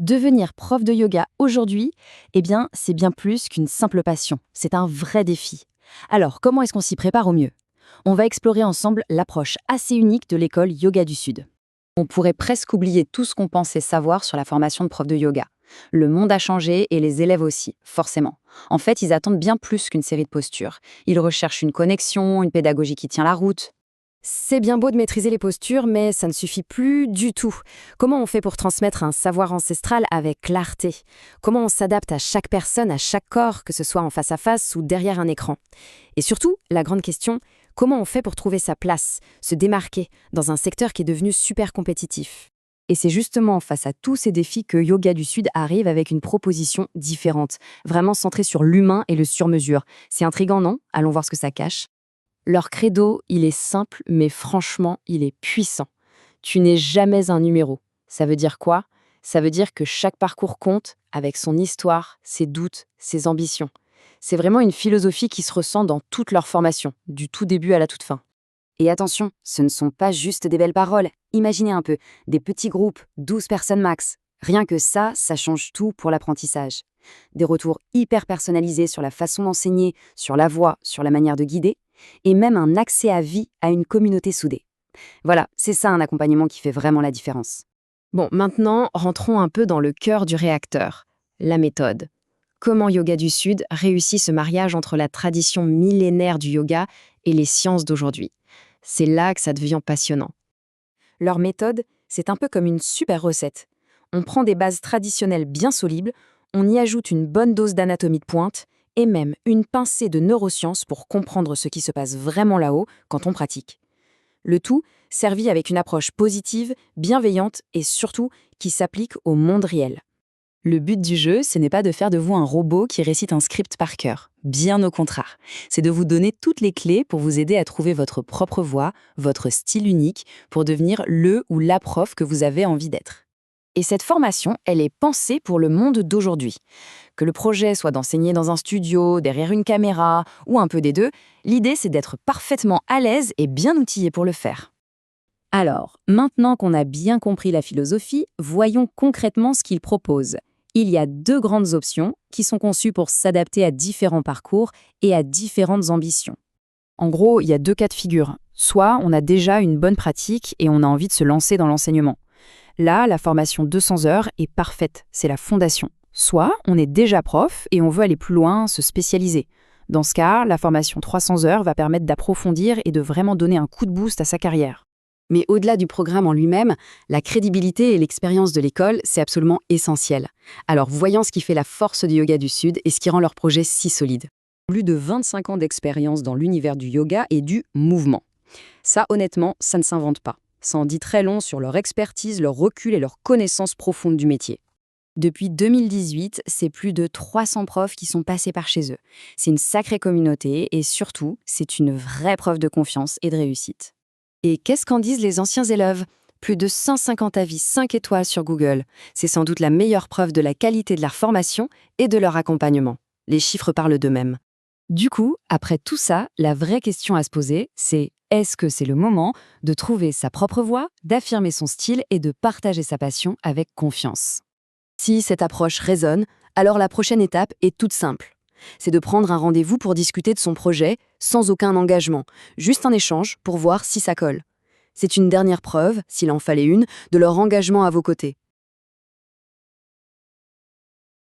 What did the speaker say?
Devenir prof de yoga aujourd'hui, eh bien, c'est bien plus qu'une simple passion. C'est un vrai défi. Alors, comment est-ce qu'on s'y prépare au mieux? On va explorer ensemble l'approche assez unique de l'école Yoga du Sud. On pourrait presque oublier tout ce qu'on pensait savoir sur la formation de prof de yoga. Le monde a changé et les élèves aussi, forcément. En fait, ils attendent bien plus qu'une série de postures. Ils recherchent une connexion, une pédagogie qui tient la route. C'est bien beau de maîtriser les postures, mais ça ne suffit plus du tout. Comment on fait pour transmettre un savoir ancestral avec clarté? Comment on s'adapte à chaque personne, à chaque corps, que ce soit en face à face ou derrière un écran? Et surtout, la grande question, comment on fait pour trouver sa place, se démarquer dans un secteur qui est devenu super compétitif? Et c'est justement face à tous ces défis que Yoga du Sud arrive avec une proposition différente, vraiment centrée sur l'humain et le sur-mesure. C'est intriguant, non? Allons voir ce que ça cache. Leur credo, il est simple, mais franchement, il est puissant. Tu n'es jamais un numéro. Ça veut dire quoi? Ça veut dire que chaque parcours compte, avec son histoire, ses doutes, ses ambitions. C'est vraiment une philosophie qui se ressent dans toute leur formation, du tout début à la toute fin. Et attention, ce ne sont pas juste des belles paroles. Imaginez un peu, des petits groupes, 12 personnes max. Rien que ça change tout pour l'apprentissage. Des retours hyper personnalisés sur la façon d'enseigner, sur la voix, sur la manière de guider, et même un accès à vie à une communauté soudée. Voilà, c'est ça un accompagnement qui fait vraiment la différence. Bon, maintenant, rentrons un peu dans le cœur du réacteur, la méthode. Comment Yoga du Sud réussit ce mariage entre la tradition millénaire du yoga et les sciences d'aujourd'hui? C'est là que ça devient passionnant. Leur méthode, c'est un peu comme une super recette. On prend des bases traditionnelles bien solides, on y ajoute une bonne dose d'anatomie de pointe et même une pincée de neurosciences pour comprendre ce qui se passe vraiment là-haut quand on pratique. Le tout servi avec une approche positive, bienveillante et surtout qui s'applique au monde réel. Le but du jeu, ce n'est pas de faire de vous un robot qui récite un script par cœur. Bien au contraire. C'est de vous donner toutes les clés pour vous aider à trouver votre propre voix, votre style unique, pour devenir le ou la prof que vous avez envie d'être. Et cette formation, elle est pensée pour le monde d'aujourd'hui. Que le projet soit d'enseigner dans un studio, derrière une caméra, ou un peu des deux, l'idée c'est d'être parfaitement à l'aise et bien outillé pour le faire. Alors, maintenant qu'on a bien compris la philosophie, voyons concrètement ce qu'il propose. Il y a 2 grandes options qui sont conçues pour s'adapter à différents parcours et à différentes ambitions. En gros, il y a 2 cas de figure. Soit on a déjà une bonne pratique et on a envie de se lancer dans l'enseignement. Là, la formation 200 heures est parfaite, c'est la fondation. Soit on est déjà prof et on veut aller plus loin, se spécialiser. Dans ce cas, la formation 300 heures va permettre d'approfondir et de vraiment donner un coup de boost à sa carrière. Mais au-delà du programme en lui-même, la crédibilité et l'expérience de l'école, c'est absolument essentiel. Alors voyons ce qui fait la force du Yoga du Sud et ce qui rend leur projet si solide. Plus de 25 ans d'expérience dans l'univers du yoga et du mouvement. Ça, honnêtement, ça ne s'invente pas. Ça en dit très long sur leur expertise, leur recul et leur connaissance profonde du métier. Depuis 2018, c'est plus de 300 profs qui sont passés par chez eux. C'est une sacrée communauté et surtout, c'est une vraie preuve de confiance et de réussite. Et qu'est-ce qu'en disent les anciens élèves? Plus de 150 avis 5 étoiles sur Google. C'est sans doute la meilleure preuve de la qualité de leur formation et de leur accompagnement. Les chiffres parlent d'eux-mêmes. Du coup, après tout ça, la vraie question à se poser, c'est est-ce que c'est le moment de trouver sa propre voie, d'affirmer son style et de partager sa passion avec confiance? Si cette approche résonne, alors la prochaine étape est toute simple. C'est de prendre un rendez-vous pour discuter de son projet sans aucun engagement, juste un échange pour voir si ça colle. C'est une dernière preuve, s'il en fallait une, de leur engagement à vos côtés.